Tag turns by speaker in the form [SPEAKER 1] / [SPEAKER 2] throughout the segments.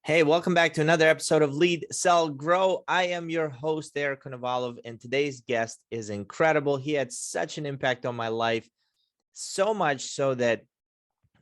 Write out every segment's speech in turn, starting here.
[SPEAKER 1] Hey, welcome back to another episode of Lead, Sell, Grow. I am your host, Eric Konovalov, and today's guest is incredible. He had such an impact on my life, so much so that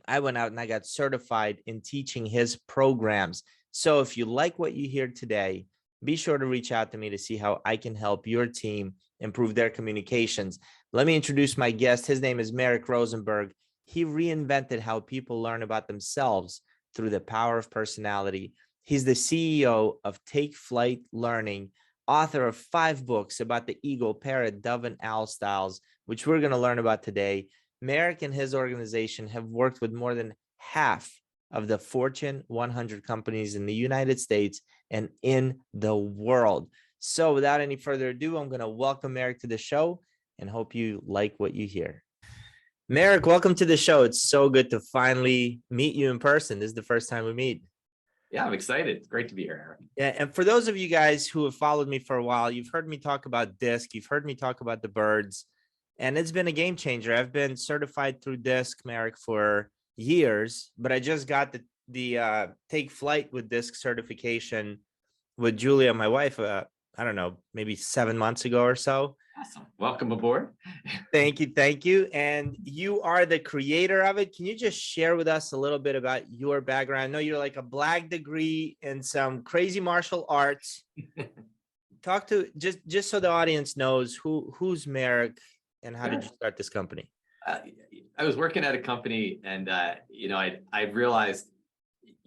[SPEAKER 1] I went out and I got certified in teaching his programs. So if you like what you hear today, be sure to reach out to me to see how I can help your team improve their communications. Let me introduce my guest. His name is Merrick Rosenberg. He reinvented how people learn about themselves through the power of personality. He's the CEO of Take Flight Learning, author of 5 books about the eagle, parrot, dove, and owl styles, which we're going to learn about today. Merrick and his organization have worked with more than half of the Fortune 100 companies in the United States and in the world. So without any further ado, I'm going to welcome Merrick to the show and hope you like what you hear. Merrick, welcome to the show. It's so good to finally meet you in person. This is the first time we meet.
[SPEAKER 2] Yeah, I'm excited. It's great to be here, Eric.
[SPEAKER 1] Yeah, and for those of you guys who have followed me for a while, you've heard me talk about DISC, you've heard me talk about the birds, and it's been a game changer. I've been certified through DISC, Merrick, for years, but I just got the Take Flight with DISC certification with Julia, my wife, I don't know, maybe 7 months ago or so.
[SPEAKER 2] Awesome. Welcome aboard.
[SPEAKER 1] Thank you. Thank you. And you are the creator of it. Can you just share with us a little bit about your background? I know you're like a black degree in some crazy martial arts. Talk to just so the audience knows who's Merrick and how did you start this company?
[SPEAKER 2] I was working at a company and, I realized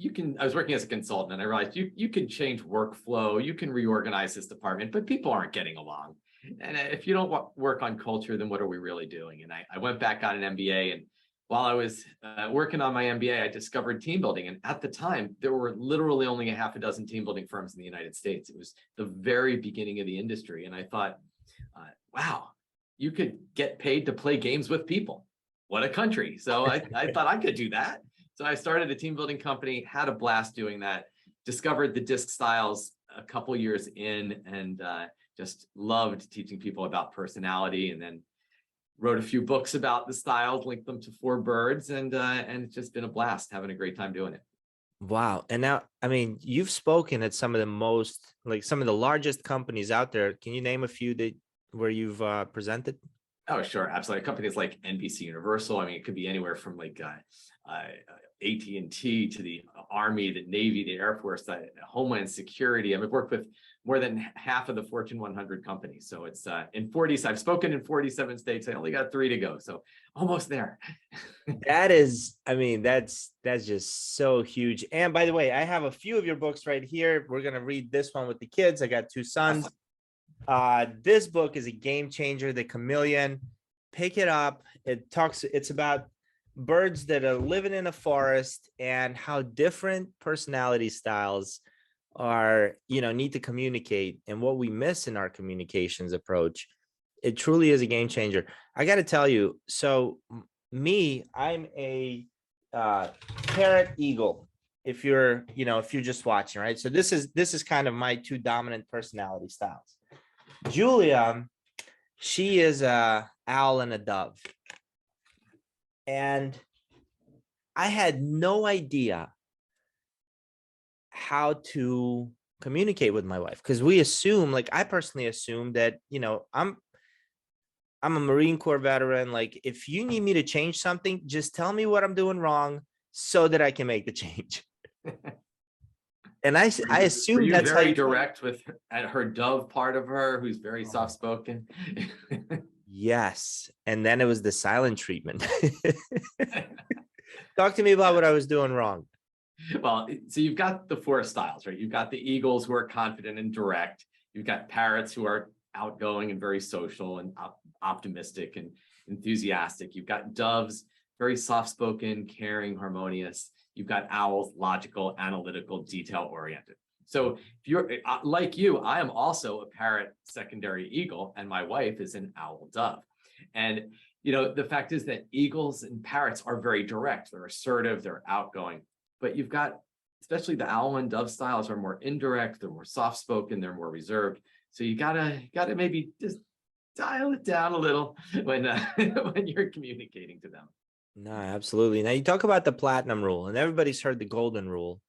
[SPEAKER 2] I was working as a consultant and I realized you can change workflow, you can reorganize this department, but people aren't getting along. And if you don't work on culture, then what are we really doing? And I went back, got an MBA, and while I was working on my MBA, I discovered team building. And at the time, there were literally only a half a dozen team building firms in the United States. It was the very beginning of the industry. And I thought, wow, you could get paid to play games with people. What a country. So I thought I could do that. So I started a team building company, had a blast doing that, discovered the DISC styles a couple years in, and just loved teaching people about personality, and then wrote a few books about the styles, linked them to 4 birds, and it's just been a blast, having a great time doing it.
[SPEAKER 1] Wow. And now, I mean, you've spoken at some of the largest companies out there. Can you name a few where you've presented?
[SPEAKER 2] Oh, sure. Absolutely. Companies like NBC Universal. I mean, it could be anywhere from like AT&T to the Army, the Navy, the Air Force, the Homeland Security. I've worked with more than half of the Fortune 100 companies. So it's I've spoken in 47 states. I only got 3 to go. So almost there.
[SPEAKER 1] That's just so huge. And by the way, I have a few of your books right here. We're going to read this one with the kids. I got 2 sons. This book is a game changer, The Chameleon. Pick it up. It's about birds that are living in a forest and how different personality styles need to communicate and what we miss in our communications approach. It truly is a game changer. I got to tell you, so I'm a parrot eagle. If you're just watching, right? So this is kind of my 2 dominant personality styles. Julia, she is a owl and a dove. And I had no idea how to communicate with my wife, because I personally assume that, I'm a Marine Corps veteran. Like, if you need me to change something, just tell me what I'm doing wrong so that I can make the change. And I assume that's
[SPEAKER 2] very direct with her dove part of her, who's very soft-spoken.
[SPEAKER 1] Yes. And then it was the silent treatment. Talk to me about what I was doing wrong.
[SPEAKER 2] Well, so you've got the 4 styles, right? You've got the eagles who are confident and direct. You've got parrots who are outgoing and very social and optimistic and enthusiastic. You've got doves, very soft-spoken, caring, harmonious. You've got owls, logical, analytical, detail-oriented. So if you're like you, I am also a parrot secondary eagle, and my wife is an owl dove. And, the fact is that eagles and parrots are very direct. They're assertive, they're outgoing. But you've got, especially the owl and dove styles are more indirect, they're more soft-spoken, they're more reserved. So you gotta maybe just dial it down a little when you're communicating to them.
[SPEAKER 1] No, absolutely. Now you talk about the platinum rule, and everybody's heard the golden rule,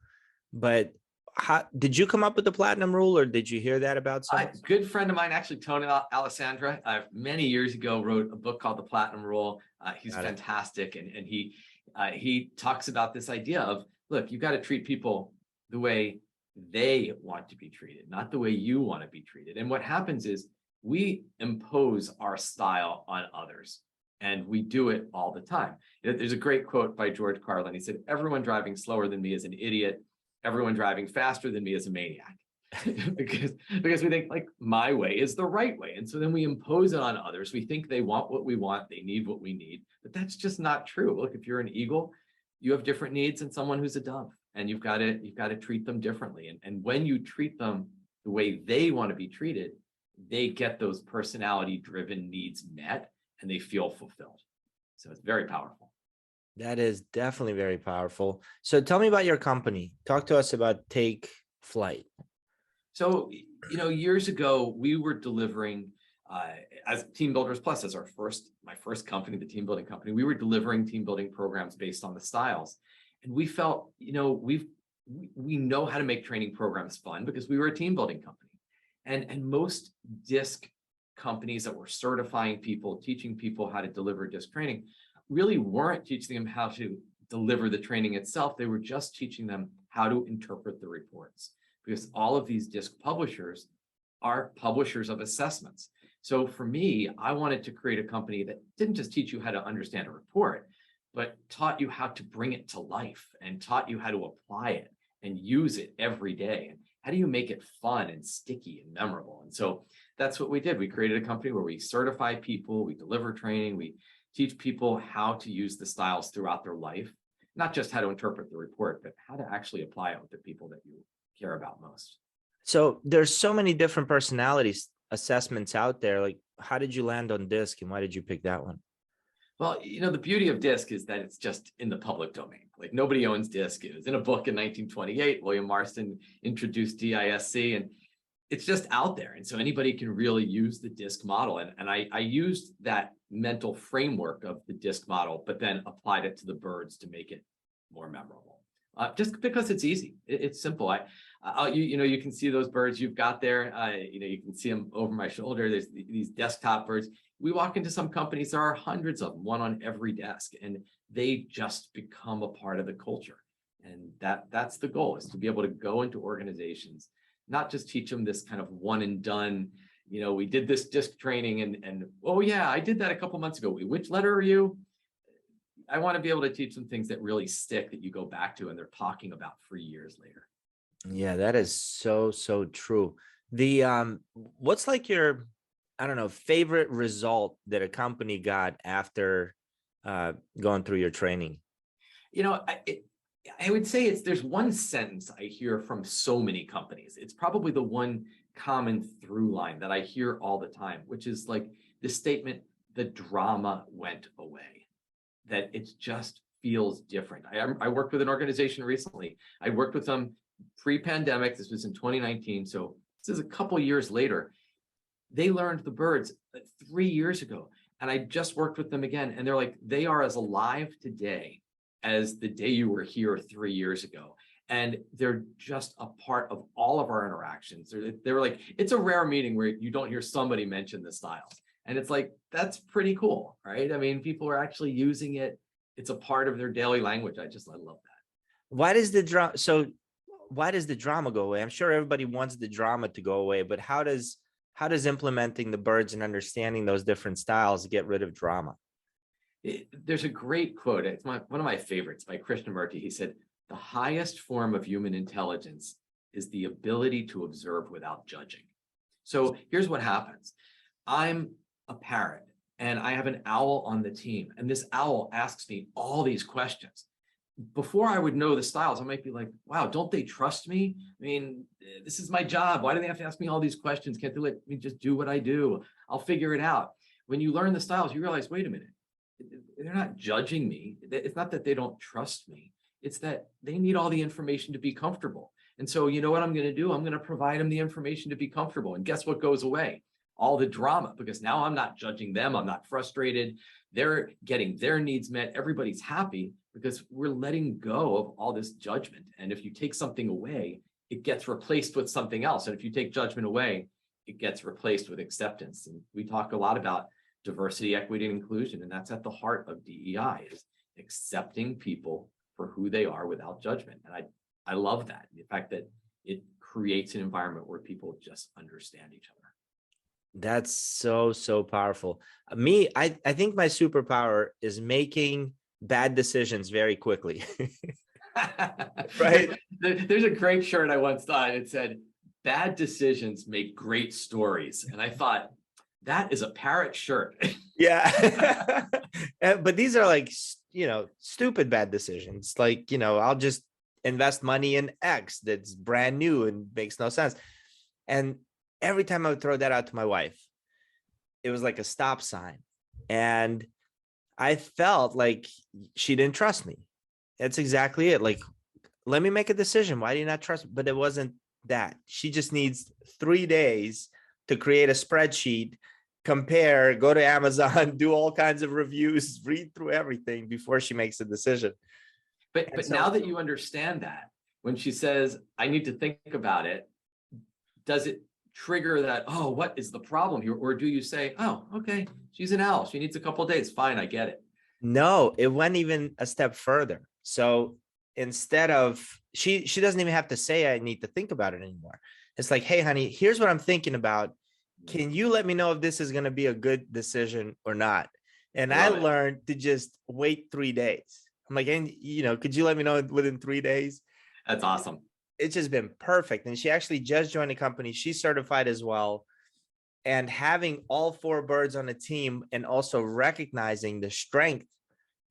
[SPEAKER 1] but how did you come up with the platinum rule, or did you hear that about
[SPEAKER 2] A
[SPEAKER 1] someone?
[SPEAKER 2] good friend of mine, actually, Tony Alessandra, many years ago wrote a book called The Platinum Rule. He's
[SPEAKER 1] Got it.
[SPEAKER 2] fantastic, and he talks about this idea of, look, you got to treat people the way they want to be treated, not the way you want to be treated. And what happens is we impose our style on others, and we do it all the time. There's a great quote by George Carlin. He said, "Everyone driving slower than me is an idiot. Everyone driving faster than me is a maniac." because we think like my way is the right way. And so then we impose it on others. We think they want what we want, they need what we need, but that's just not true. Look, if you're an eagle, you have different needs than someone who's a dove, and you've got to treat them differently. And when you treat them the way they want to be treated, they get those personality driven needs met and they feel fulfilled. So it's very powerful.
[SPEAKER 1] That is definitely very powerful. So tell me about your company. Talk to us about Take Flight.
[SPEAKER 2] So, years ago, we were delivering as Team Builders Plus, as my first company, the team building company, we were delivering team building programs based on the styles. And we felt, we know how to make training programs fun because we were a team building company. And most DISC companies that were certifying people, teaching people how to deliver DISC training, really weren't teaching them how to deliver the training itself. They were just teaching them how to interpret the reports, because all of these DISC publishers are publishers of assessments. So for me, I wanted to create a company that didn't just teach you how to understand a report, but taught you how to bring it to life and taught you how to apply it and use it every day. And how do you make it fun and sticky and memorable? And so that's what we did. We created a company where we certify people, we deliver training, we teach people how to use the styles throughout their life, not just how to interpret the report, but how to actually apply it with the people that you care about most.
[SPEAKER 1] So there's so many different personalities assessments out there. Like, how did you land on DISC, and why did you pick that one?
[SPEAKER 2] Well, the beauty of DISC is that it's just in the public domain. Like, nobody owns DISC. It was in a book in 1928. William Marston introduced DISC, and it's just out there. And so anybody can really use the DISC model. And I used that mental framework of the DISC model, but then applied it to the birds to make it more memorable. Just because it's easy. It's simple. You can see those birds you've got there. You can see them over my shoulder. There's these desktop birds. We walk into some companies, there are hundreds of them, one on every desk, and they just become a part of the culture. And that's the goal, is to be able to go into organizations, not just teach them this kind of one and done, we did this DISC training and oh yeah, I did that a couple months ago. Which letter are you? I want to be able to teach them things that really stick, that you go back to and they're talking about for years later.
[SPEAKER 1] Yeah, that is so true. The what's like your, I don't know, favorite result that a company got after going through your training?
[SPEAKER 2] I would say there's one sentence I hear from so many companies. It's probably the one common through line that I hear all the time, which is like the statement, the drama went away, that it just feels different. I worked with an organization recently. I worked with them pre-pandemic. This was in 2019. So this is a couple years later. They learned the birds 3 years ago. And I just worked with them again. And they're like, they are as alive today as the day you were here 3 years ago. And they're just a part of all of our interactions. They were like, it's a rare meeting where you don't hear somebody mention the styles. And it's like, that's pretty cool, right? I mean, people are actually using it. It's a part of their daily language. I love that.
[SPEAKER 1] Why does the drama go away? I'm sure everybody wants the drama to go away, but how does implementing the birds and understanding those different styles get rid of drama?
[SPEAKER 2] There's a great quote. It's one of my favorites by Krishnamurti. He said, the highest form of human intelligence is the ability to observe without judging. So here's what happens. I'm a parrot and I have an owl on the team, and this owl asks me all these questions. Before I would know the styles, I might be like, wow, don't they trust me? I mean, this is my job. Why do they have to ask me all these questions? Can't they let me just do what I do? I'll figure it out. When you learn the styles, you realize, wait a minute, they're not judging me. It's not that they don't trust me. It's that they need all the information to be comfortable. And so you know what I'm going to do? I'm going to provide them the information to be comfortable. And guess what goes away? All the drama, because now I'm not judging them. I'm not frustrated. They're getting their needs met. Everybody's happy because we're letting go of all this judgment. And if you take something away, it gets replaced with something else. And if you take judgment away, it gets replaced with acceptance. And we talk a lot about diversity, equity, and inclusion. And that's at the heart of DEI, is accepting people for who they are without judgment. And I love that. The fact that it creates an environment where people just understand each other.
[SPEAKER 1] That's so powerful. I think my superpower is making bad decisions very quickly. Right?
[SPEAKER 2] There's a great shirt I once thought. It said, "Bad decisions make great stories." And I thought, that is a Parrot shirt.
[SPEAKER 1] Yeah. But these are like, stupid bad decisions. Like, I'll just invest money in X that's brand new and makes no sense. And every time I would throw that out to my wife, it was like a stop sign. And I felt like she didn't trust me. That's exactly it. Like, let me make a decision. Why do you not trust me? But it wasn't that. She just needs 3 days to create a spreadsheet, compare, go to Amazon, do all kinds of reviews, read through everything before she makes a decision.
[SPEAKER 2] But now that you understand that, when she says, "I need to think about it," does it trigger that, oh, what is the problem here? Or do you say, oh, okay, she's an owl, she needs a couple of days. Fine, I get it.
[SPEAKER 1] No, it went even a step further. So instead of, she doesn't even have to say, I need to think about it anymore. It's like, hey, honey, here's what I'm thinking about. Can you let me know if this is going to be a good decision or not? And I learned to just wait 3 days. I'm like, and could you let me know within 3 days?
[SPEAKER 2] That's awesome.
[SPEAKER 1] It's just been perfect. And she actually just joined the company. She's certified as well. And having all 4 birds on the team, and also recognizing the strength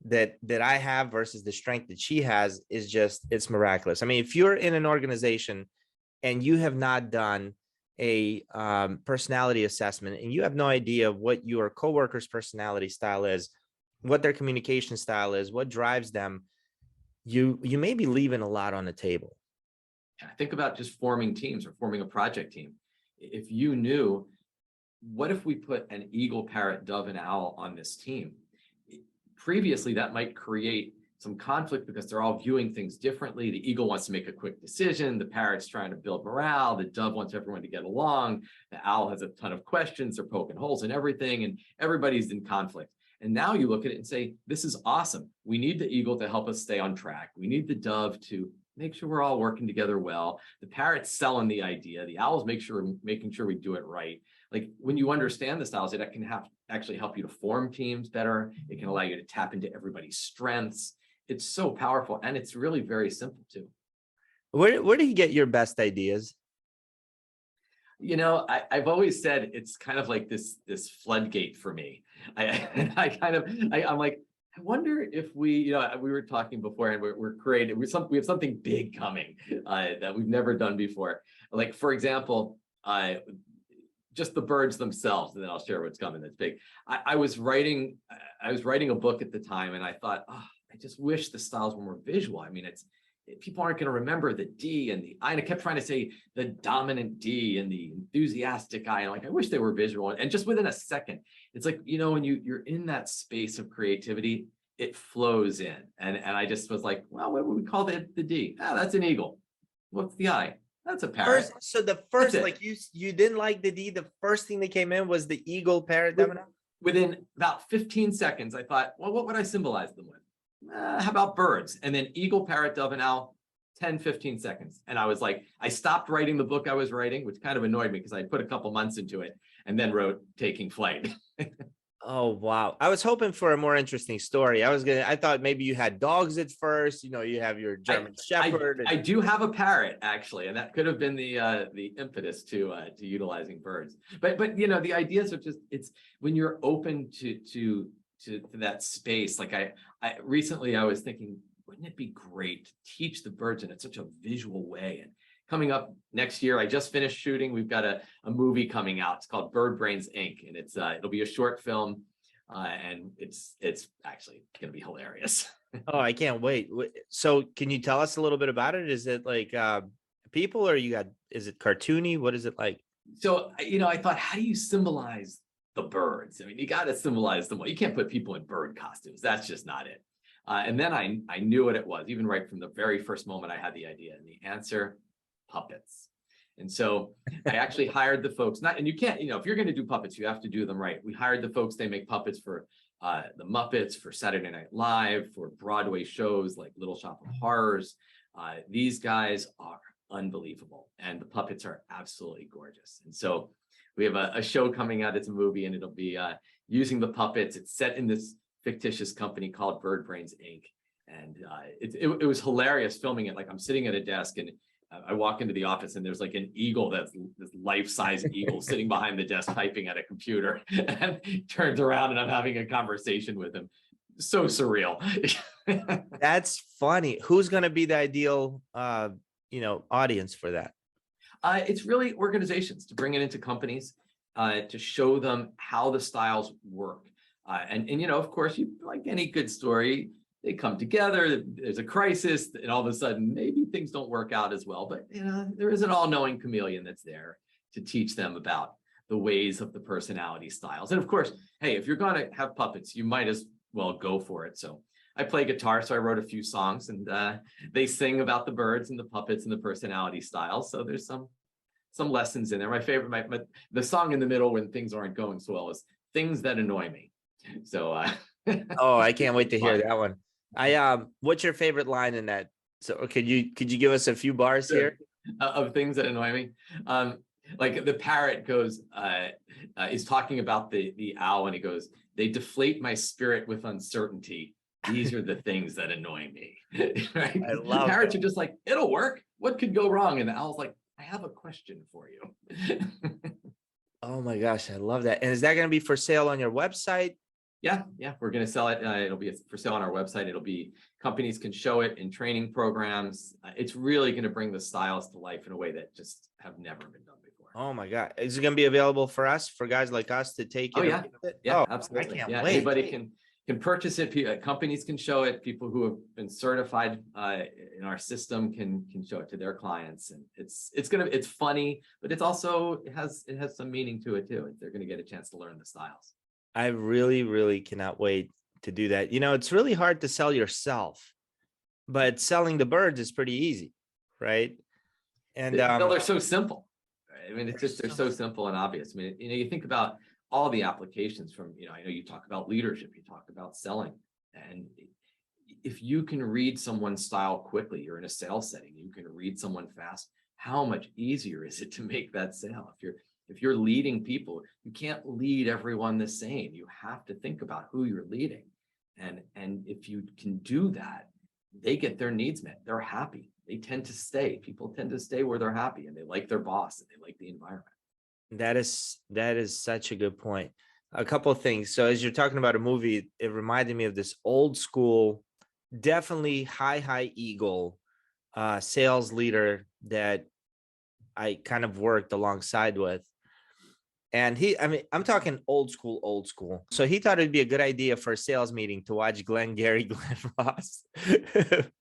[SPEAKER 1] that I have versus the strength that she has, is just, it's miraculous. I mean, if you're in an organization and you have not done a personality assessment, and you have no idea what your coworkers' personality style is, what their communication style is, what drives them, you may be leaving a lot on the table.
[SPEAKER 2] Think about just forming teams or forming a project team. If you knew, what if we put an eagle, parrot, dove, and owl on this team? Previously, that might create some conflict because they're all viewing things differently. The eagle wants to make a quick decision. The parrot's trying to build morale. The dove wants everyone to get along. The owl has a ton of questions. They're poking holes in everything, and everybody's in conflict. And now you look at it and say, this is awesome. We need the eagle to help us stay on track. We need the dove to make sure we're all working together well. The parrot's selling the idea. The owl's making sure we do it right. Like, when you understand the styles, it can actually help you to form teams better. It can allow you to tap into everybody's strengths. It's so powerful, and it's really very simple too.
[SPEAKER 1] Where do you get your best ideas?
[SPEAKER 2] I've always said it's kind of like this floodgate for me. I'm like, I wonder if we were talking beforehand, we're creating, we have something big coming that we've never done before. Like, for example, just the birds themselves, and then I'll share what's coming that's big. I was writing a book at the time, and I thought, oh, I just wish the styles were more visual. I mean, people aren't going to remember the D and the I. And I kept trying to say the dominant D and the enthusiastic I. And like, I wish they were visual. And just within a second, it's like, when you're in that space of creativity, it flows in. And I just was like, well, what would we call the D? That's an eagle. What's the I? That's a parrot.
[SPEAKER 1] So the first, like, you didn't like the D. The first thing that came in was the eagle, parrot, dove, and owl.
[SPEAKER 2] Within about 15 seconds, I thought, well, what would I symbolize them with? How about birds? And then eagle, parrot, dove, and owl, 10, 15 seconds. And I was like, I stopped writing the book I was writing, which kind of annoyed me because I put a couple months into it, and then wrote Taking Flight.
[SPEAKER 1] Oh, wow. I was hoping for a more interesting story. I thought maybe you had dogs at first, you have your German Shepherd.
[SPEAKER 2] I do have a parrot, actually, and that could have been the impetus to utilizing birds. But the ideas are just, it's when you're open to that space. Like I recently I was thinking, wouldn't it be great to teach the birds in such a visual way? And coming up next year, I just finished shooting. We've got a movie coming out. It's called Bird Brains Inc. And it'll be a short film, and it's actually going to be hilarious.
[SPEAKER 1] Oh, I can't wait. So can you tell us a little bit about it? Is it like people, or is it cartoony? What is it like?
[SPEAKER 2] So, I thought, how do you symbolize the birds? I mean, you got to symbolize them. You can't put people in bird costumes. That's just not it. And then I knew what it was, even right from the very first moment I had the idea. And the answer, puppets. And so I actually hired the folks, and you can't, if you're going to do puppets, you have to do them right. We hired the folks, they make puppets for the Muppets, for Saturday Night Live, for Broadway shows like Little Shop of Horrors. These guys are unbelievable, and the puppets are absolutely gorgeous. And so we have a show coming out. It's a movie, and it'll be using the puppets. It's set in this fictitious company called Bird Brains Inc. And it was hilarious filming it. Like, I'm sitting at a desk, and I walk into the office, and there's like an eagle, that's this life-size eagle sitting behind the desk typing at a computer, and he turns around and I'm having a conversation with him. So surreal.
[SPEAKER 1] That's funny. Who's going to be the ideal, audience for that?
[SPEAKER 2] It's really organizations, to bring it into companies, to show them how the styles work. And of course, like any good story, they come together, there's a crisis, and all of a sudden, maybe things don't work out as well. But, there is an all-knowing chameleon that's there to teach them about the ways of the personality styles. And of course, hey, if you're going to have puppets, you might as well go for it. So I play guitar, so I wrote a few songs, and they sing about the birds and the puppets and the personality styles. So there's some lessons in there. My favorite, the song in the middle when things aren't going so well is "Things That Annoy Me." So
[SPEAKER 1] oh, I can't wait to hear that one. What's your favorite line in that? So could you give us a few bars here
[SPEAKER 2] of things that annoy me? Like the parrot goes, is talking about the owl, and he goes, "They deflate my spirit with uncertainty. These are the things that annoy me." Right?
[SPEAKER 1] I love
[SPEAKER 2] Parrots
[SPEAKER 1] that.
[SPEAKER 2] are just like, it'll work. What could go wrong? And the owl's like, I have a question for you.
[SPEAKER 1] Oh my gosh, I love that. And is that going to be for sale on your website?
[SPEAKER 2] Yeah, we're going to sell it. It'll be for sale on our website. It'll be, companies can show it in training programs. It's really going to bring the styles to life in a way that just have never been done before.
[SPEAKER 1] Oh my God. Is it going to be available for us, for guys like us to take it?
[SPEAKER 2] Oh, yeah. Yeah,
[SPEAKER 1] Oh,
[SPEAKER 2] absolutely.
[SPEAKER 1] I can't
[SPEAKER 2] Yeah,
[SPEAKER 1] wait.
[SPEAKER 2] anybody can purchase it. Companies can show it. People who have been certified in our system can show it to their clients. And it's funny, but it has some meaning to it too. They're going to get a chance to learn the styles.
[SPEAKER 1] I really, really cannot wait to do that. It's really hard to sell yourself, but selling the birds is pretty easy, right? And
[SPEAKER 2] they're so simple. I mean, they're so simple and obvious. I mean, you think about all the applications from, I know you talk about leadership, you talk about selling, and if you can read someone's style quickly, you're in a sales setting, you can read someone fast, how much easier is it to make that sale? If you're leading people, you can't lead everyone the same. You have to think about who you're leading. And if you can do that, they get their needs met. They're happy. They tend to stay. People tend to stay where they're happy, and they like their boss, and they like the environment.
[SPEAKER 1] that is such a good point. A couple of things. So as you're talking about a movie, it reminded me of this old school, definitely high eagle sales leader that I kind of worked alongside with. And I'm talking old school. So he thought it'd be a good idea for a sales meeting to watch Glenn Ross. It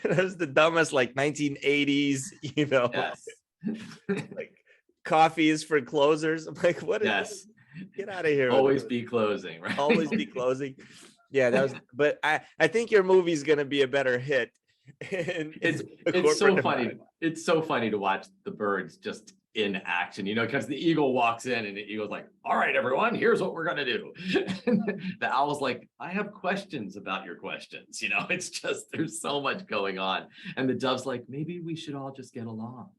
[SPEAKER 1] was the dumbest, like 1980s,
[SPEAKER 2] Yes.
[SPEAKER 1] like coffee is for closers. I'm like, what is this? Get out of here.
[SPEAKER 2] Always be closing, right?
[SPEAKER 1] Always be closing. Yeah, that was, but I think your movie's going to be a better hit.
[SPEAKER 2] It's so funny. It's so funny to watch the birds just in action, because the eagle walks in and the eagle's like, all right, everyone, here's what we're going to do. The owl's like, I have questions about your questions. It's just, there's so much going on. And the dove's like, maybe we should all just get along.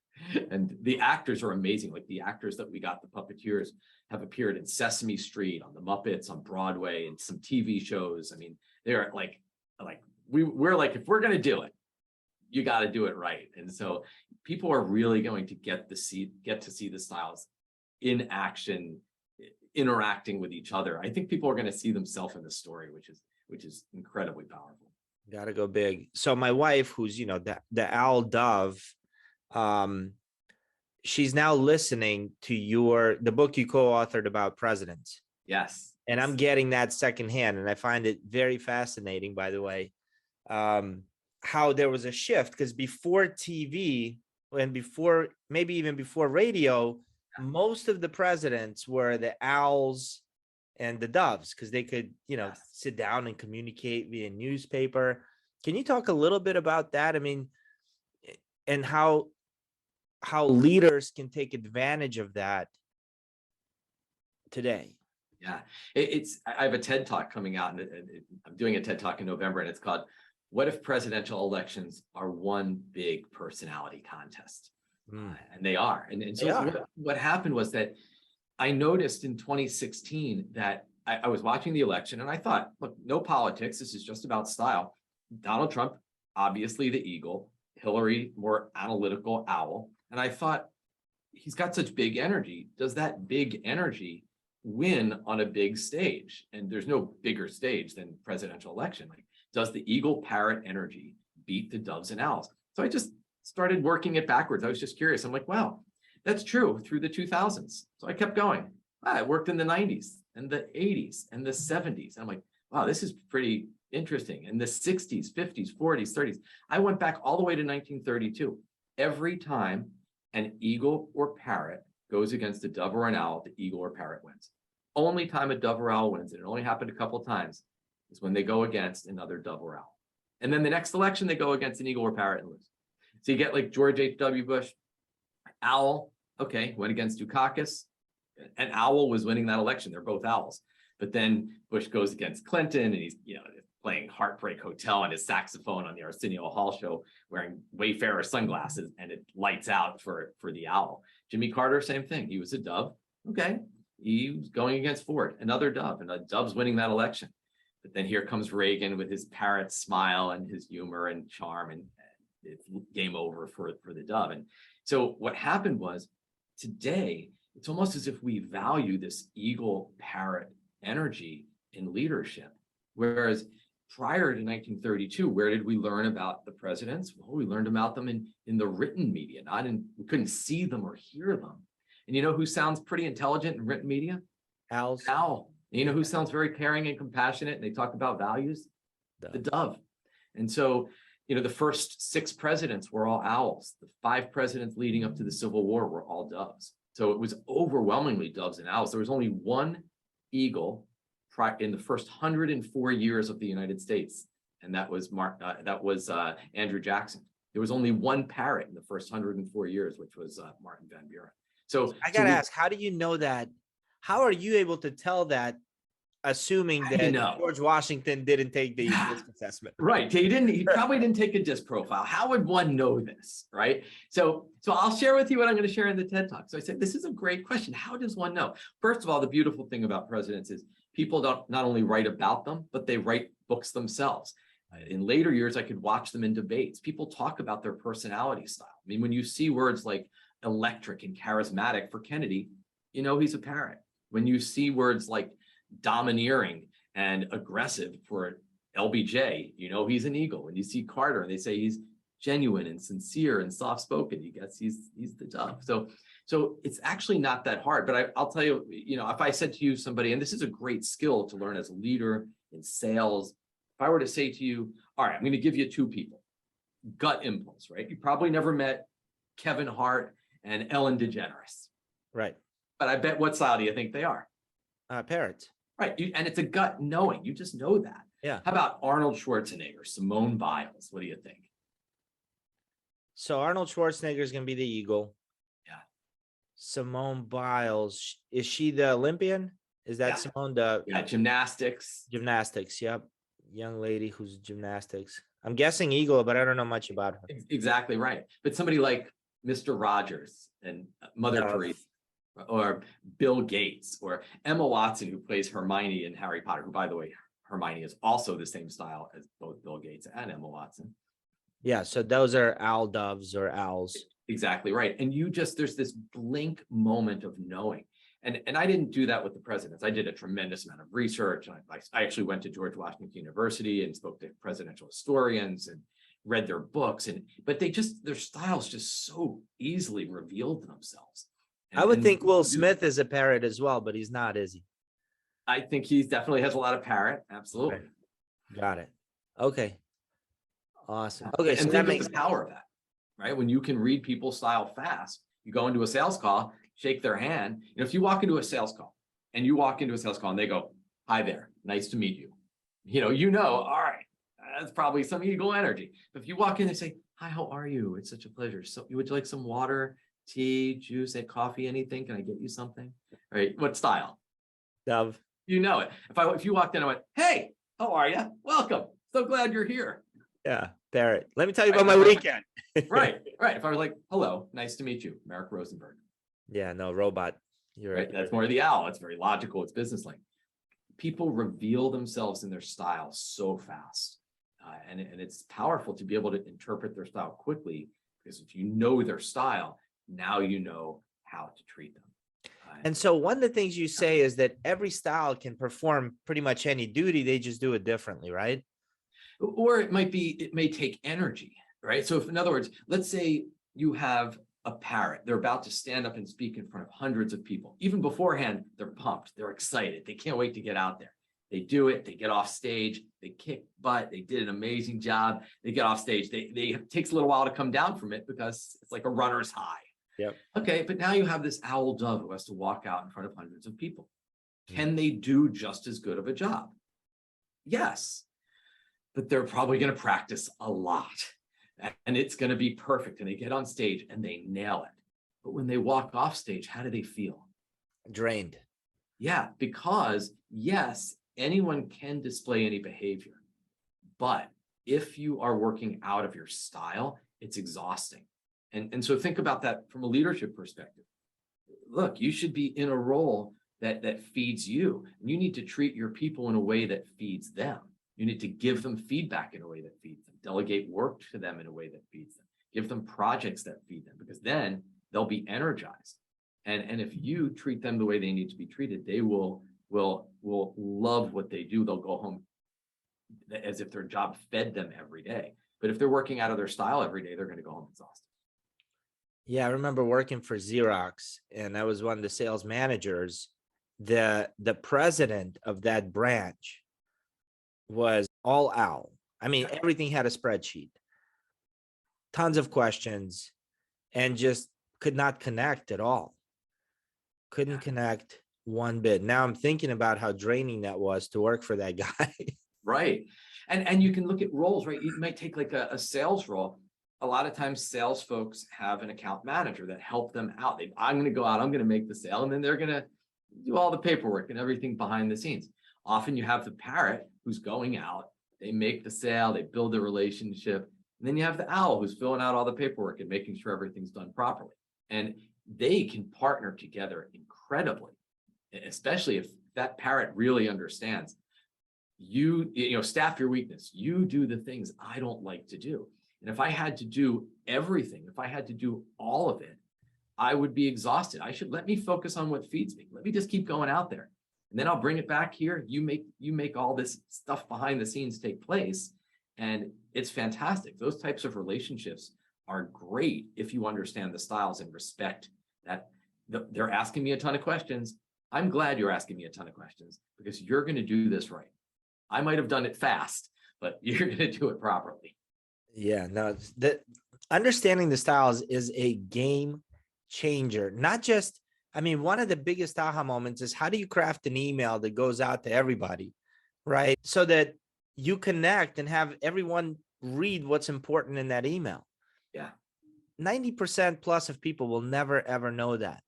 [SPEAKER 2] And the actors are amazing. Like the actors that we got, the puppeteers, have appeared in Sesame Street, on the Muppets, on Broadway, and some TV shows. I mean, they're like we're like, if we're going to do it, you got to do it right. And so people are really going to get to see the styles in action, interacting with each other. I think people are going to see themselves in the story, which is incredibly powerful.
[SPEAKER 1] Got to go big. So my wife, who's, the owl dove, she's now listening to the book you co-authored about presidents.
[SPEAKER 2] Yes.
[SPEAKER 1] And I'm getting that secondhand. And I find it very fascinating, by the way, how there was a shift, because before TV and maybe even before radio, most of the presidents were the owls and the doves, because they could, sit down and communicate via newspaper. Can you talk a little bit about that? I mean, and how how leaders can take advantage of that today.
[SPEAKER 2] Yeah, I have a TED Talk coming out, and I'm doing a TED Talk in November, and it's called "What If Presidential Elections Are One Big Personality Contest?" And they are. And so what happened was that I noticed in 2016 that I was watching the election, and I thought, look, no politics. This is just about style. Donald Trump, obviously the eagle, Hillary, more analytical owl. And I thought, he's got such big energy. Does that big energy win on a big stage? And there's no bigger stage than presidential election. Like, does the eagle parrot energy beat the doves and owls? So I just started working it backwards. I was just curious. I'm like, wow, that's true through the 2000s. So I kept going. I worked in the 90s and the 80s and the 70s. And I'm like, wow, this is pretty interesting. In the 60s, 50s, 40s, 30s. I went back all the way to 1932. Every time an eagle or parrot goes against a dove or an owl, the eagle or parrot wins. Only time a dove or owl wins, and it only happened a couple of times, is when they go against another dove or owl. And then the next election, they go against an eagle or parrot and lose. So you get like George H.W. Bush, owl, okay, went against Dukakis. An owl was winning that election. They're both owls. But then Bush goes against Clinton, and he's, playing Heartbreak Hotel on his saxophone on the Arsenio Hall show, wearing Wayfarer sunglasses, and it lights out for the owl. Jimmy Carter, same thing. He was a dove. Okay. He was going against Ford, another dove, and a dove's winning that election. But then here comes Reagan with his parrot smile and his humor and charm, and it's game over for the dove. And so what happened was, today, it's almost as if we value this eagle parrot energy in leadership. Whereas prior to 1932, where did we learn about the presidents? Well, we learned about them in the written media, we couldn't see them or hear them. And you know who sounds pretty intelligent in written media?
[SPEAKER 1] Owls.
[SPEAKER 2] Owl. And you know who sounds very caring and compassionate, and they talk about values?
[SPEAKER 1] Dove.
[SPEAKER 2] The dove. And so, the first 6 presidents were all owls. The 5 presidents leading up to the Civil War were all doves. So it was overwhelmingly doves and owls. There was only one eagle in the first 104 years of the United States, and that was Andrew Jackson. There was only one parrot in the first 104 years, which was Martin Van Buren. So
[SPEAKER 1] I gotta ask, how do you know that? How are you able to tell that, assuming that George Washington didn't take the disc assessment?
[SPEAKER 2] Right. He probably didn't take a disc profile. How would one know this? Right. So I'll share with you what I'm going to share in the TED Talk. So I said, this is a great question. How does one know? First of all, the beautiful thing about presidents is people don't not only write about them, but they write books themselves. In later years, I could watch them in debates. People talk about their personality style. I mean, when you see words like electric and charismatic for Kennedy, he's a parrot. When you see words like domineering and aggressive for LBJ, he's an eagle. When you see Carter, and they say he's genuine and sincere and soft-spoken, he's the dove. So it's actually not that hard. But I'll tell you, if I said to you, somebody, and this is a great skill to learn as a leader in sales, if I were to say to you, all right, I'm going to give you 2 people, gut impulse, right? You probably never met Kevin Hart and Ellen DeGeneres.
[SPEAKER 1] Right.
[SPEAKER 2] But I bet, what style do you think they are?
[SPEAKER 1] Parrots.
[SPEAKER 2] Right. And it's a gut knowing. You just know that.
[SPEAKER 1] Yeah.
[SPEAKER 2] How about Arnold Schwarzenegger, Simone Biles? What do you think?
[SPEAKER 1] So Arnold Schwarzenegger is going to be the eagle.
[SPEAKER 2] Yeah.
[SPEAKER 1] Simone Biles, is she the Olympian? Is that Simone the
[SPEAKER 2] gymnastics?
[SPEAKER 1] Gymnastics, yep. Young lady who's gymnastics. I'm guessing eagle, but I don't know much about her.
[SPEAKER 2] Exactly right. But somebody like Mr. Rogers and Mother Teresa, or Bill Gates, or Emma Watson, who plays Hermione in Harry Potter, who, by the way, Hermione is also the same style as both Bill Gates and Emma Watson.
[SPEAKER 1] Yeah, so those are owl doves or owls.
[SPEAKER 2] Exactly right. And there's this blink moment of knowing. And I didn't do that with the presidents. I did a tremendous amount of research. I actually went to George Washington University and spoke to presidential historians and read their books. But their styles just so easily revealed themselves.
[SPEAKER 1] I would think Will Smith is a parrot as well, but he's not, is he?
[SPEAKER 2] I think he definitely has a lot of parrot. Absolutely.
[SPEAKER 1] Right. Got it. Okay. Awesome. Okay.
[SPEAKER 2] So that makes the power of that, right? When you can read people's style fast, you go into a sales call, shake their hand. If you walk into a sales call and they go, "Hi there, nice to meet you." All right, that's probably some eagle energy. But if you walk in and say, "Hi, how are you? It's such a pleasure. So would you like some water? tea, juice, coffee, anything? Can I get you something? All right. What style?
[SPEAKER 1] Dove.
[SPEAKER 2] You know it. If you walked in and went, hey, how are you? Welcome. So glad you're here.
[SPEAKER 1] Yeah. Parrot. Let me tell you
[SPEAKER 2] Right.
[SPEAKER 1] about my weekend.
[SPEAKER 2] Right. Right. If I was like, hello, nice to meet you, Merrick Rosenberg.
[SPEAKER 1] Yeah, no, robot. You're
[SPEAKER 2] Right. That's more the owl. It's very logical. It's business-like. People reveal themselves in their style so fast. And it's powerful to be able to interpret their style quickly, because if you know their style, now you know how to treat them.
[SPEAKER 1] And so one of the things you say is that every style can perform pretty much any duty. They just do it differently, right?
[SPEAKER 2] Or it may take energy, right? So if, in other words, let's say you have a parrot, they're about to stand up and speak in front of hundreds of people. Even beforehand, they're pumped, they're excited, they can't wait to get out there. They do it, they get off stage, they kick butt, they did an amazing job, they get off stage. It takes a little while to come down from it because it's like a runner's high.
[SPEAKER 1] Yep.
[SPEAKER 2] Okay, but now you have this owl dove who has to walk out in front of hundreds of people. Can they do just as good of a job? Yes, but they're probably going to practice a lot. And it's going to be perfect. And they get on stage and they nail it. But when they walk off stage, how do they feel?
[SPEAKER 1] Drained.
[SPEAKER 2] Yeah, because yes, anyone can display any behavior. But if you are working out of your style, it's exhausting. And so think about that from a leadership perspective. Look, you should be in a role that feeds you. And you need to treat your people in a way that feeds them. You need to give them feedback in a way that feeds them, delegate work to them in a way that feeds them, give them projects that feed them, because then they'll be energized. And if you treat them the way they need to be treated, they will love what they do. They'll go home as if their job fed them every day. But if they're working out of their style every day, they're going to go home exhausted.
[SPEAKER 1] Yeah, I remember working for Xerox, and I was one of the sales managers. The president of that branch was all owl. I mean, everything had a spreadsheet, tons of questions, and just could not connect at all. Couldn't connect one bit. Now I'm thinking about how draining that was to work for that guy.
[SPEAKER 2] Right. And you can look at roles, right? You might take like a sales role. A lot of times sales folks have an account manager that help them out. I'm going to go out, I'm going to make the sale, and then they're going to do all the paperwork and everything behind the scenes. Often you have the parrot who's going out, they make the sale, they build a relationship. And then you have the owl who's filling out all the paperwork and making sure everything's done properly. And they can partner together incredibly, especially if that parrot really understands you staff your weakness. You do the things I don't like to do. And if I had to do everything, if I had to do all of it, I would be exhausted. Let me focus on what feeds me. Let me just keep going out there. And then I'll bring it back here. You make all this stuff behind the scenes take place. And it's fantastic. Those types of relationships are great if you understand the styles and respect that they're asking me a ton of questions. I'm glad you're asking me a ton of questions because you're going to do this right. I might have done it fast, but you're going to do it properly.
[SPEAKER 1] Yeah, no, understanding the styles is a game changer. Not just, I mean, one of the biggest aha moments is how do you craft an email that goes out to everybody, right? So that you connect and have everyone read what's important in that email.
[SPEAKER 2] Yeah.
[SPEAKER 1] 90% plus of people will never, ever know that.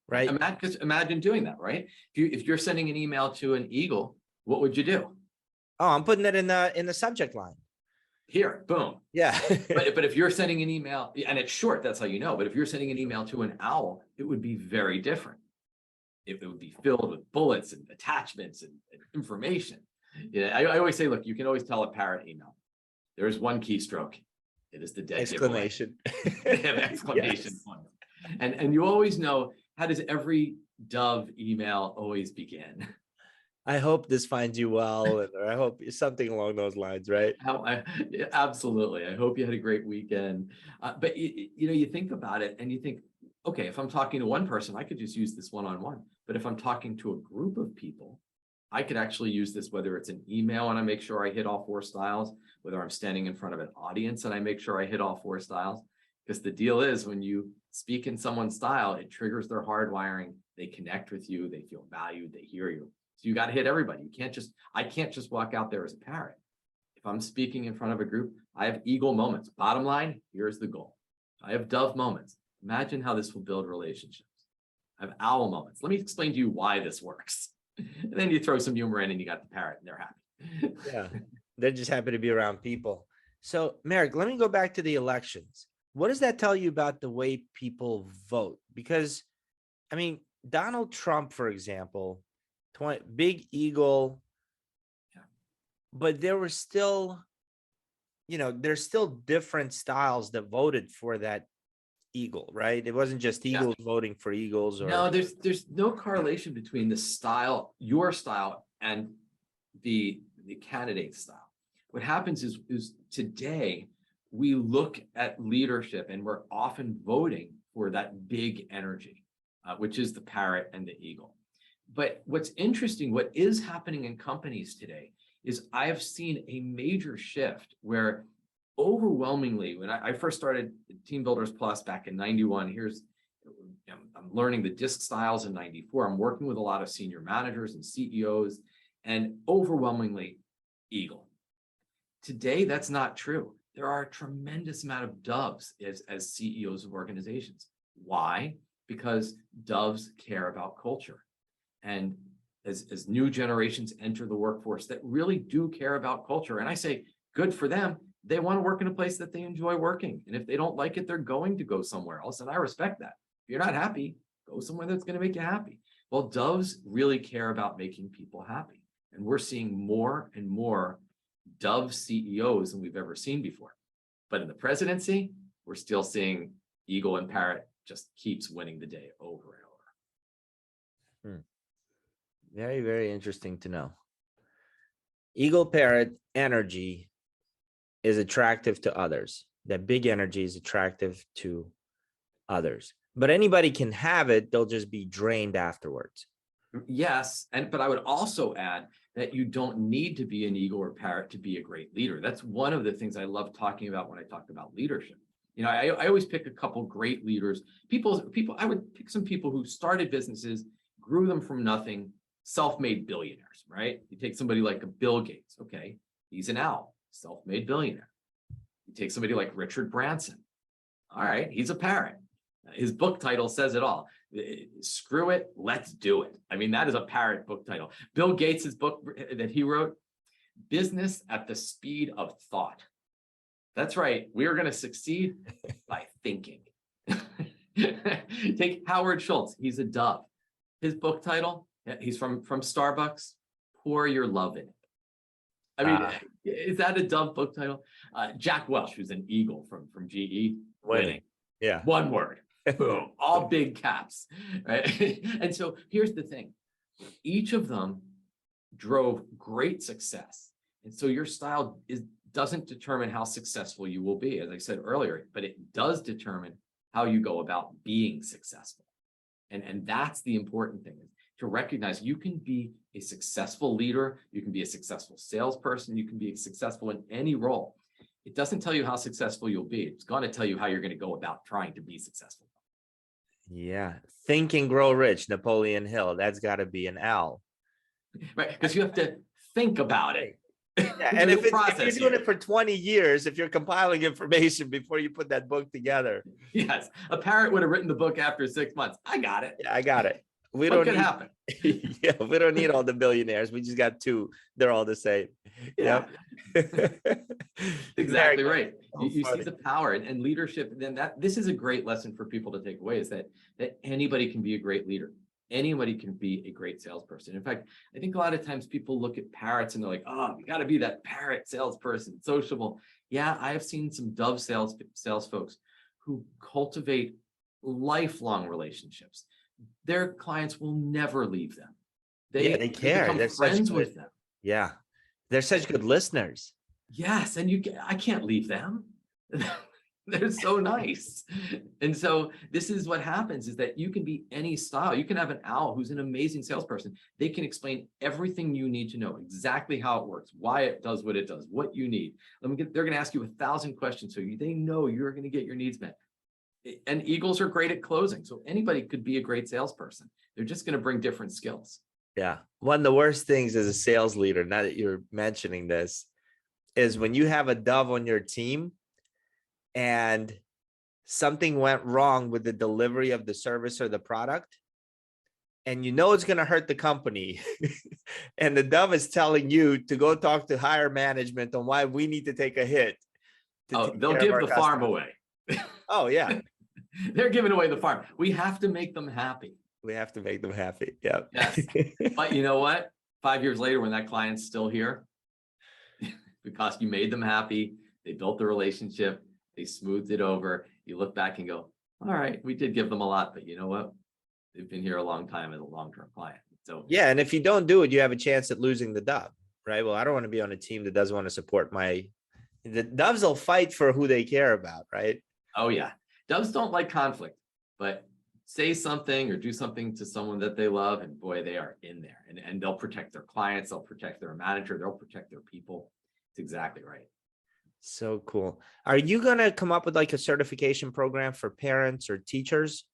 [SPEAKER 1] Right.
[SPEAKER 2] Imagine doing that, right? If you're sending an email to an eagle, what would you do?
[SPEAKER 1] Oh, I'm putting it in the subject line.
[SPEAKER 2] Here, boom.
[SPEAKER 1] Yeah.
[SPEAKER 2] but if you're sending an email, and it's short, that's how you know. But if you're sending an email to an owl, it would be very different. It would be filled with bullets and attachments and information. Yeah, I always say, look, you can always tell a parrot email. There is one keystroke. It is the dead
[SPEAKER 1] exclamation.
[SPEAKER 2] They have exclamation points. And you always know, how does every dove email always begin?
[SPEAKER 1] I hope this finds you well, or I hope something along those lines, right?
[SPEAKER 2] Absolutely. I hope you had a great weekend. But you think about it and you think, okay, if I'm talking to one person, I could just use this one-on-one. But if I'm talking to a group of people, I could actually use this, whether it's an email and I make sure I hit all 4 styles, whether I'm standing in front of an audience and I make sure I hit all 4 styles. Because the deal is, when you speak in someone's style, it triggers their hardwiring. They connect with you. They feel valued. They hear you. So you got to hit everybody. I can't just walk out there as a parrot. If I'm speaking in front of a group, I have eagle moments. Bottom line, here's the goal. I have dove moments. Imagine how this will build relationships. I have owl moments. Let me explain to you why this works. And then you throw some humor in and you got the parrot and they're happy.
[SPEAKER 1] Yeah. They're just happy to be around people. So, Merrick, let me go back to the elections. What does that tell you about the way people vote? Because, I mean, Donald Trump, for example, big eagle, but there were still, there's still different styles that voted for that eagle, right? It wasn't just eagles voting for eagles. Or
[SPEAKER 2] no, there's no correlation between the style, your style, and the candidate style. What happens is today we look at leadership and we're often voting for that big energy, which is the parrot and the eagle. But what's interesting, what is happening in companies today is I have seen a major shift where overwhelmingly, when I first started Team Builders Plus back in 91, I'm learning the disc styles in 94. I'm working with a lot of senior managers and CEOs, and overwhelmingly eagle. Today, that's not true. There are a tremendous amount of doves as CEOs of organizations. Why? Because doves care about culture. And as new generations enter the workforce that really do care about culture, and I say, good for them. They want to work in a place that they enjoy working. And if they don't like it, they're going to go somewhere else. And I respect that. If you're not happy, go somewhere that's going to make you happy. Well, doves really care about making people happy. And we're seeing more and more dove CEOs than we've ever seen before. But in the presidency, we're still seeing eagle and parrot just keeps winning the day over and over.
[SPEAKER 1] Very, very interesting to know. Eagle parrot energy is attractive to others. That big energy is attractive to others. But anybody can have it. They'll just be drained afterwards.
[SPEAKER 2] Yes, but I would also add that you don't need to be an eagle or parrot to be a great leader. That's one of the things I love talking about when I talk about leadership. I always pick a couple great leaders. I would pick some people who started businesses, grew them from nothing, self-made billionaires, right? You take somebody like a Bill Gates, okay? He's an owl, self-made billionaire. You take somebody like Richard Branson. All right, he's a parrot. His book title says it all. Screw it, let's do it. I mean, that is a parrot book title. Bill Gates' book that he wrote, Business at the Speed of Thought. That's right. We are going to succeed by thinking. Take Howard Schultz. He's a dove. His book title, he's from Starbucks, Pour Your Love in It. I mean, is that a dove book title? Jack Welch, who's an eagle from GE, winning.
[SPEAKER 1] Yeah.
[SPEAKER 2] One word. Boom. All big caps. Right. And so here's the thing. Each of them drove great success. And so your style doesn't determine how successful you will be, as I said earlier, but it does determine how you go about being successful. And that's the important thing, is to recognize you can be a successful leader, you can be a successful salesperson, you can be successful in any role. It doesn't tell you how successful you'll be. It's going to tell you how you're going to go about trying to be successful.
[SPEAKER 1] Yeah. Think and Grow Rich, Napoleon Hill. That's got to be an owl.
[SPEAKER 2] Right. Because you have to think about it.
[SPEAKER 1] Yeah, and if you're doing it for 20 years, if you're compiling information before you put that book together.
[SPEAKER 2] Yes. A parrot would have written the book after 6 months. I got it.
[SPEAKER 1] Yeah, I got it.
[SPEAKER 2] What could happen?
[SPEAKER 1] Yeah, we don't need all the billionaires. We just got two. They're all the same.
[SPEAKER 2] Yeah. Exactly right.
[SPEAKER 1] So
[SPEAKER 2] you see the power and leadership. Then this is a great lesson for people to take away, is that anybody can be a great leader. Anybody can be a great salesperson. In fact, I think a lot of times people look at parrots and they're like, oh, you got to be that parrot salesperson, sociable. Yeah, I have seen some dove sales folks who cultivate lifelong relationships. Their clients will never leave them. They
[SPEAKER 1] care.
[SPEAKER 2] Become friends with them.
[SPEAKER 1] Yeah, they're such good listeners.
[SPEAKER 2] Yes, and I can't leave them. They're so nice. And so this is what happens, is that you can be any style. You can have an owl who's an amazing salesperson. They can explain everything you need to know, exactly how it works, why it does what it does, what you need. They're going to ask you 1,000 questions, so they know you're going to get your needs met. And eagles are great at closing. So anybody could be a great salesperson. They're just going to bring different skills.
[SPEAKER 1] Yeah. One of the worst things as a sales leader, now that you're mentioning this, is when you have a dove on your team and something went wrong with the delivery of the service or the product, and you know it's going to hurt the company, and the dove is telling you to go talk to higher management on why we need to take a hit to
[SPEAKER 2] Oh,
[SPEAKER 1] take
[SPEAKER 2] they'll
[SPEAKER 1] care of
[SPEAKER 2] give
[SPEAKER 1] our
[SPEAKER 2] the farm
[SPEAKER 1] customers.
[SPEAKER 2] away.
[SPEAKER 1] Oh, yeah.
[SPEAKER 2] They're giving away the farm. We have to make them happy.
[SPEAKER 1] We have to make them happy. Yeah.
[SPEAKER 2] Yes. But you know what? 5 years later, when that client's still here, because you made them happy, they built the relationship, they smoothed it over. You look back and go, all right, we did give them a lot, but you know what? They've been here a long time as a long-term client. So
[SPEAKER 1] Yeah. And if you don't do it, you have a chance at losing the dove, right? Well, I don't want to be on a team that doesn't want to support the doves will fight for who they care about, right?
[SPEAKER 2] oh yeah, doves don't like conflict, but say something or do something to someone that they love, and boy, they are in there. And they'll protect their clients, they'll protect their manager, they'll protect their people. It's exactly right.
[SPEAKER 1] So cool. Are you going to come up with like a certification program for parents or teachers?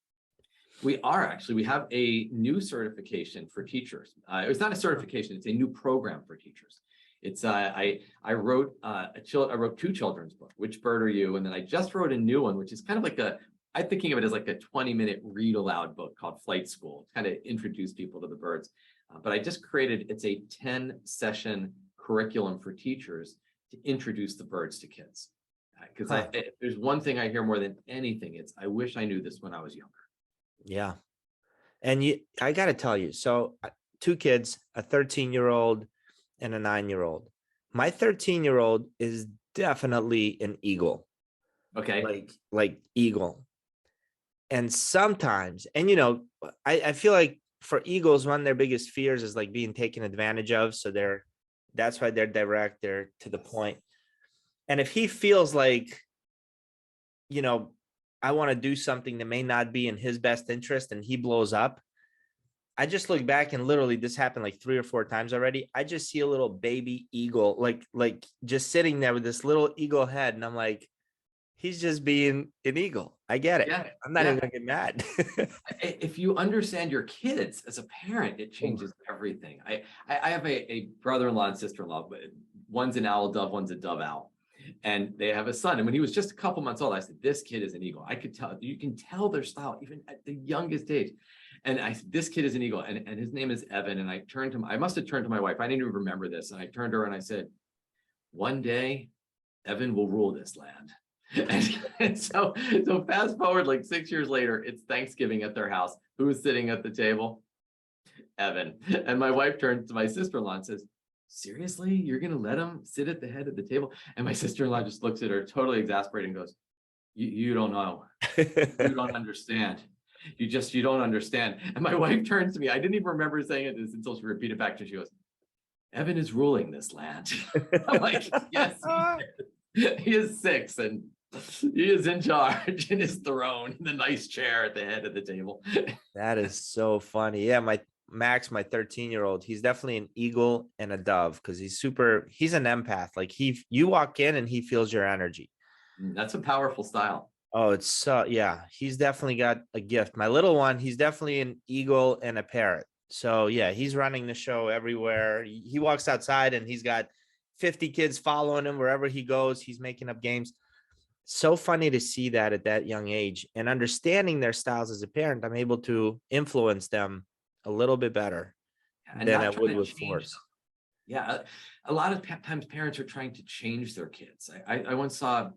[SPEAKER 2] We are actually, we have a new certification for teachers. It's not a certification, it's a new program for teachers. It's I wrote I wrote 2 children's books, Which Bird Are You? And then I just wrote a new one, which is kind of like I'm thinking of it as like a 20-minute read aloud book called Flight School, to kind of introduce people to the birds. But I just created, it's a 10-session curriculum for teachers to introduce the birds to kids. Because there's one thing I hear more than anything, it's I wish I knew this when I was younger.
[SPEAKER 1] Yeah. And I got to tell you, so 2 kids, a 13-year-old and a 9-year-old. My 13-year-old is definitely an eagle.
[SPEAKER 2] Okay.
[SPEAKER 1] Like eagle. And sometimes, and I feel like for eagles, one of their biggest fears is like being taken advantage of. So that's why they're direct, they're to the point. And if he feels like, I want to do something that may not be in his best interest and he blows up, I just look back and literally this happened like 3 or 4 times already. I just see a little baby eagle, like just sitting there with this little eagle head. And I'm like, he's just being an eagle. I get it.
[SPEAKER 2] Yeah,
[SPEAKER 1] I'm not even gonna get mad.
[SPEAKER 2] if you understand your kids as a parent, it changes everything. I have a brother-in-law and sister-in-law, but one's an owl dove, one's a dove owl. And they have a son. And when he was just a couple months old, I said, this kid is an eagle. I could tell, you can tell their style, even at the youngest age. And I said, this kid is an eagle. And his name is Evan. And I turned to him, I must have turned to my wife. I didn't even remember this. And I turned to her and I said, one day, Evan will rule this land. And so fast forward like 6 years later, it's Thanksgiving at their house. Who's sitting at the table? Evan. And my wife turns to my sister-in-law and says, seriously, you're going to let him sit at the head of the table? And my sister-in-law just looks at her totally exasperated and goes, you don't know. You don't understand. You don't understand. And my wife turns to me. I didn't even remember saying it until she repeated back to me. She goes, Evan is ruling this land. I'm like, yes, he is 6 and he is in charge in his throne, in the nice chair at the head of the table.
[SPEAKER 1] That is so funny. Yeah, my 13-year-old, he's definitely an eagle and a dove because he's an empath. Like you walk in and he feels your energy.
[SPEAKER 2] That's a powerful style.
[SPEAKER 1] Oh, it's so, yeah, he's definitely got a gift. My little one, he's definitely an eagle and a parrot. So yeah, he's running the show everywhere. He walks outside and he's got 50 kids following him wherever he goes. He's making up games. So funny to see that at that young age, and understanding their styles as a parent, I'm able to influence them a little bit better than I would with force.
[SPEAKER 2] Yeah, a lot of times parents are trying to change their kids. I once saw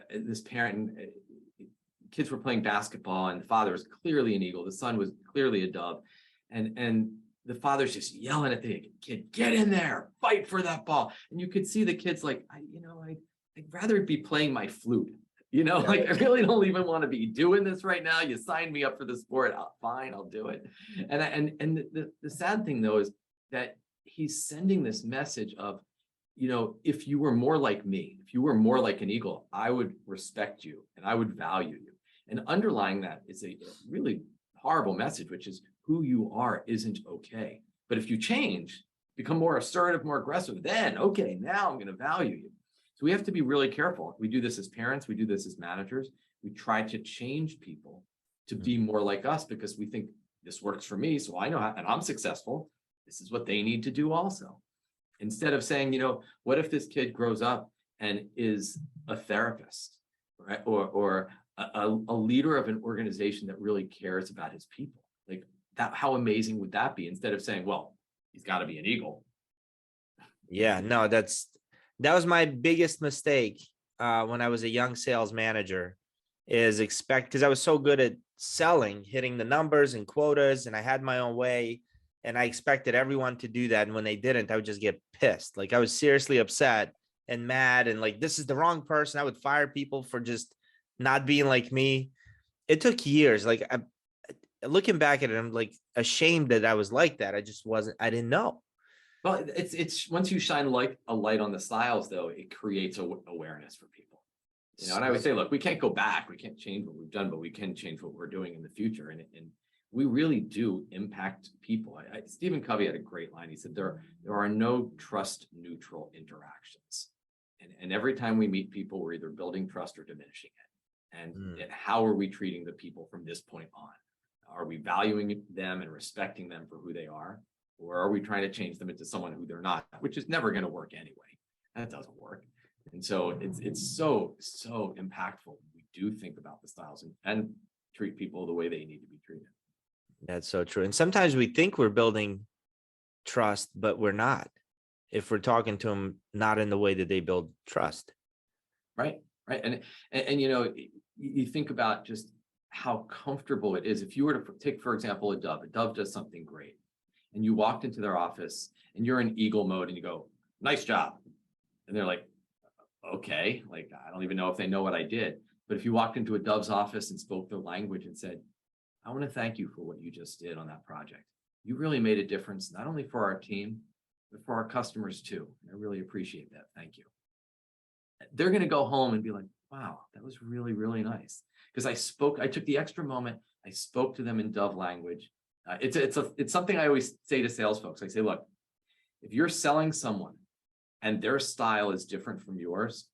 [SPEAKER 2] this parent, and kids were playing basketball, and the father was clearly an eagle, the son was clearly a dove, and the father's just yelling at the kid, get in there, fight for that ball. And you could see the kids like, I'd rather be playing my flute. Like I really don't even want to be doing this right now. You signed me up for the sport. Fine, I'll do it. And the sad thing though is that he's sending this message of, if you were more like me, if you were more like an eagle, I would respect you and I would value you. And underlying that is a really horrible message, which is who you are isn't okay. But if you change, become more assertive, more aggressive, then okay, now I'm going to value you. So we have to be really careful. We do this as parents, we do this as managers. We try to change people to be more like us because we think this works for me, so I know how, and I'm successful. This is what they need to do also. Instead of saying, what if this kid grows up and is a therapist, right? Or a leader of an organization that really cares about his people. Like that, how amazing would that be? Instead of saying, well, he's got to be an eagle.
[SPEAKER 1] Yeah, no, that was my biggest mistake when I was a young sales manager, is because I was so good at selling, hitting the numbers and quotas, and I had my own way, and I expected everyone to do that. And when they didn't, I would just get pissed. Like I was seriously upset and mad, and like, this is the wrong person. I would fire people for just not being like me. It took years. Like looking back at it, I'm like ashamed that I was like that. I didn't know.
[SPEAKER 2] Well, it's once you shine a light on the styles, though, it creates awareness for people. And I would say, look, we can't go back, we can't change what we've done, but we can change what we're doing in the future, and we really do impact people. Stephen Covey had a great line. He said, there are no trust neutral interactions, and every time we meet people, we're either building trust or diminishing it. And how are we treating the people from this point on? Are we valuing them and respecting them for who they are? Or are we trying to change them into someone who they're not, which is never going to work anyway. That doesn't work. And so it's so impactful. We do think about the styles and treat people the way they need to be treated.
[SPEAKER 1] That's so true. And sometimes we think we're building trust, but we're not, if we're talking to them not in the way that they build trust.
[SPEAKER 2] Right. And you think about just how comfortable it is. If you were to take, for example, a Dove does something great, and you walked into their office and you're in eagle mode and you go, nice job. And they're like, okay, like, I don't even know if they know what I did. But if you walked into a Dove's office and spoke their language and said, I want to thank you for what you just did on that project. You really made a difference, not only for our team, but for our customers too. I really appreciate that. Thank you. They're going to go home and be like, wow, that was really, really nice. Because I took the extra moment. I spoke to them in Dove language. It's something I always say to sales folks. I say, look, if you're selling someone and their style is different from yours,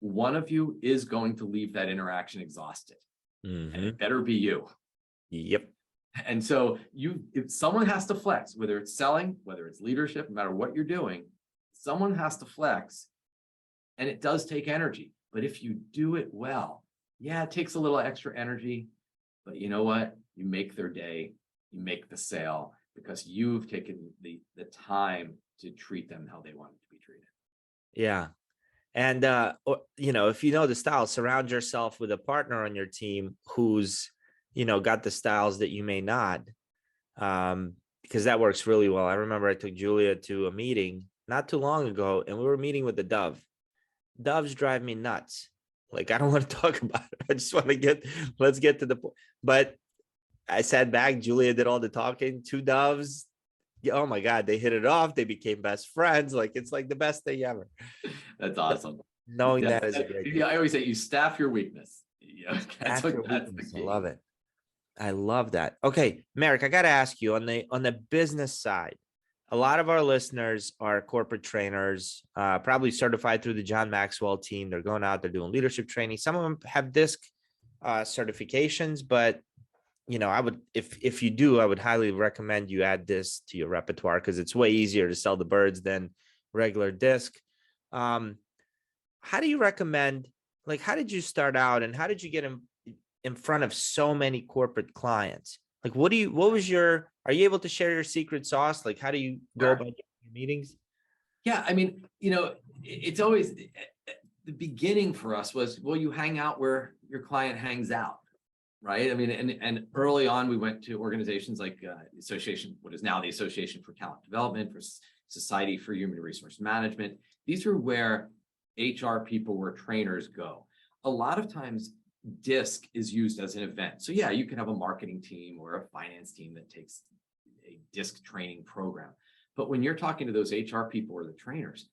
[SPEAKER 2] one of you is going to leave that interaction exhausted. And it better be you.
[SPEAKER 1] Yep.
[SPEAKER 2] And so if someone has to flex, whether it's selling, whether it's leadership, no matter what you're doing, someone has to flex. And it does take energy. But if you do it well, yeah, it takes a little extra energy. But you know what? You make their day. You make the sale because you've taken the time to treat them how they want to be treated.
[SPEAKER 1] Yeah. And, if you know the style, surround yourself with a partner on your team who's, got the styles that you may not, because that works really well. I remember I took Julia to a meeting not too long ago, and we were meeting with the Dove. Doves drive me nuts. Like, I don't want to talk about it. I just want to let's get to the point. But I sat back, Julia did all the talking, 2 Doves. Oh my God, they hit it off. They became best friends. Like, it's like the best thing ever.
[SPEAKER 2] That's awesome.
[SPEAKER 1] Knowing that is a great
[SPEAKER 2] thing. I always say you staff your weakness. That's the key.
[SPEAKER 1] I love it. I love that. Okay, Merrick, I got to ask you on the business side, a lot of our listeners are corporate trainers, probably certified through the John Maxwell team. They're going out, they're doing leadership training. Some of them have DISC certifications, but I would, if you do, I would highly recommend you add this to your repertoire because it's way easier to sell the birds than regular DISC. How do you recommend, like, how did you start out and how did you get in front of so many corporate clients? Like, are you able to share your secret sauce? Like, how do you go about your meetings?
[SPEAKER 2] Yeah. I mean, it's always the beginning for us was, well, you hang out where your client hangs out. Right. I mean, and early on, we went to organizations like what is now the Association for Talent Development, for Society for Human Resource Management. These are where HR people, where trainers go. A lot of times DISC is used as an event. So yeah, you can have a marketing team or a finance team that takes a DISC training program. But when you're talking to those HR people or the trainers,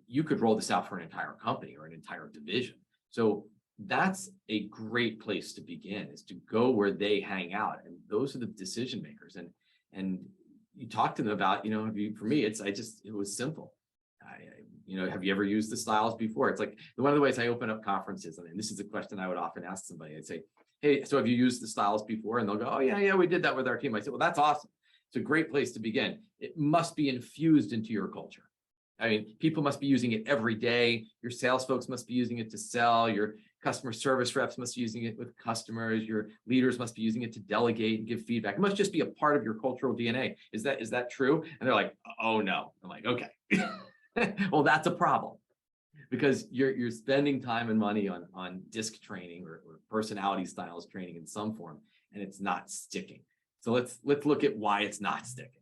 [SPEAKER 2] you could roll this out for an entire company or an entire division. So that's a great place to begin, is to go where they hang out. And those are the decision makers. And you talk to them about, for me, it was simple. Have you ever used the styles before? It's like one of the ways I open up conferences. And this is a question I would often ask somebody. I'd say, hey, so have you used the styles before? And they'll go, oh yeah, we did that with our team. I said, well, that's awesome. It's a great place to begin. It must be infused into your culture. I mean, people must be using it every day. Your sales folks must be using it to sell. Your customer service reps must be using it with customers. Your leaders must be using it to delegate and give feedback. It must just be a part of your cultural DNA. Is that true? And they're like, oh no. I'm like, okay. Well, that's a problem, because you're spending time and money on disc training or personality styles training in some form, and it's not sticking. So let's look at why it's not sticking.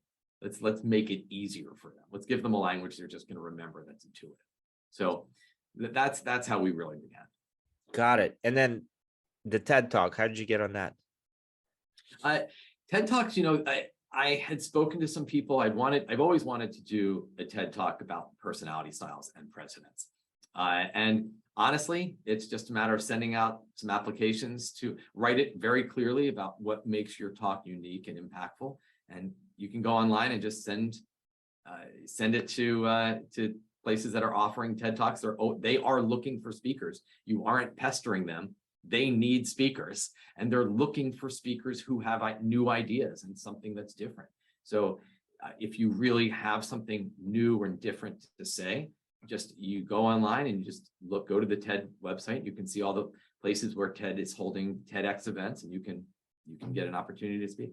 [SPEAKER 2] Let's make it easier for them. Let's give them a language they're just going to remember that's intuitive. So that's how we really began.
[SPEAKER 1] Got it. And then the TED Talk, how did you get on that?
[SPEAKER 2] TED Talks, I had spoken to some people. I've always wanted to do a TED Talk about personality styles and presidents. And honestly, it's just a matter of sending out some applications to write it very clearly about what makes your talk unique and impactful. And you can go online and just send it to places that are offering TED Talks. They are looking for speakers. You aren't pestering them. They need speakers, and they're looking for speakers who have new ideas and something that's different. So if you really have something new and different to say, you go online and you just go to the TED website. You can see all the places where TED is holding TEDx events, and you can get an opportunity to speak.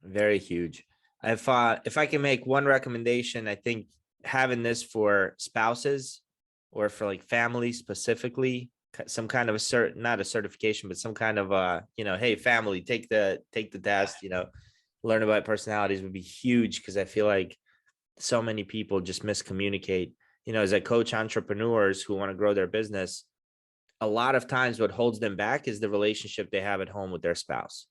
[SPEAKER 1] Very huge. If I can make one recommendation, I think having this for spouses or for like family specifically, some kind of not a certification, but some kind of hey, family, take the test, learn about personalities would be huge, because I feel like so many people just miscommunicate. As I coach entrepreneurs who want to grow their business, a lot of times what holds them back is the relationship they have at home with their spouse.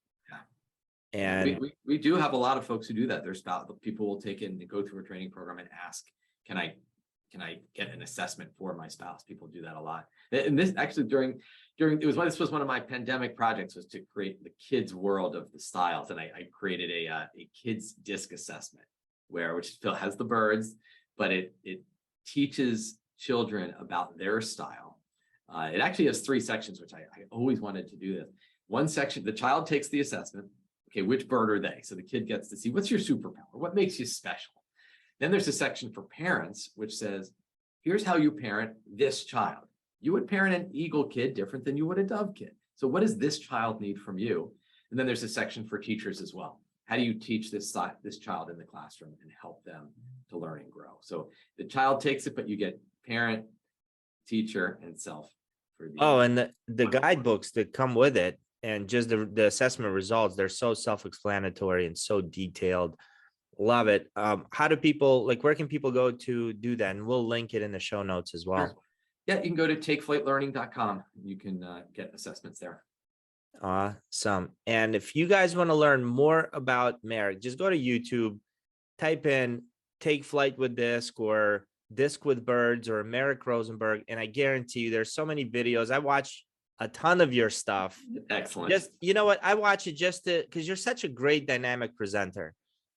[SPEAKER 1] And
[SPEAKER 2] we do have a lot of folks who do that. Their spouse, people will take it and go through a training program and ask, can I get an assessment for my spouse? People do that a lot. And this actually this was one of my pandemic projects, was to create the kids' world of the styles. And I created a kids disc assessment which still has the birds, but it teaches children about their style. It actually has 3 sections, which I always wanted to do this. One section, the child takes the assessment. Okay, which bird are they? So the kid gets to see, what's your superpower? What makes you special? Then there's a section for parents, which says, here's how you parent this child. You would parent an eagle kid different than you would a dove kid. So what does this child need from you? And then there's a section for teachers as well. How do you teach this child in the classroom and help them to learn and grow? So the child takes it, but you get parent, teacher, and self.
[SPEAKER 1] And the guidebooks that come with it, and just the assessment results, they're so self-explanatory and so detailed. Love it. How do people, where can people go to do that? And we'll link it in the show notes as well.
[SPEAKER 2] Sure. Yeah, you can go to takeflightlearning.com. You can get assessments there.
[SPEAKER 1] Awesome. And if you guys want to learn more about Merrick, just go to YouTube, type in Take Flight with Disc or Disc with Birds or Merrick Rosenberg, and I guarantee you there's so many videos. I watch a ton of your stuff.
[SPEAKER 2] Excellent.
[SPEAKER 1] Just, you know what? I watch it just because you're such a great dynamic presenter.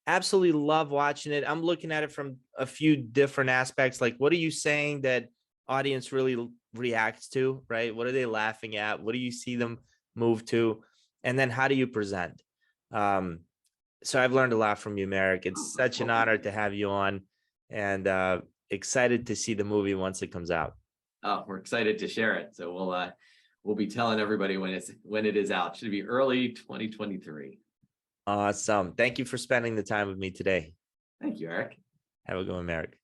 [SPEAKER 1] Absolutely love watching it. I'm looking at it from a few different aspects. Like, what are you saying that audience really reacts to, right? What are they laughing at? What do you see them move to? And then how do you present? So I've learned a lot from you, Merrick. It's such an honor to have you on, and excited to see the movie once it comes out.
[SPEAKER 2] Oh, we're excited to share it. So we'll be telling everybody when it is out. Should be early 2023.
[SPEAKER 1] Awesome. Thank you for spending the time with me today.
[SPEAKER 2] Thank you, Eric.
[SPEAKER 1] Have a good one, Merrick.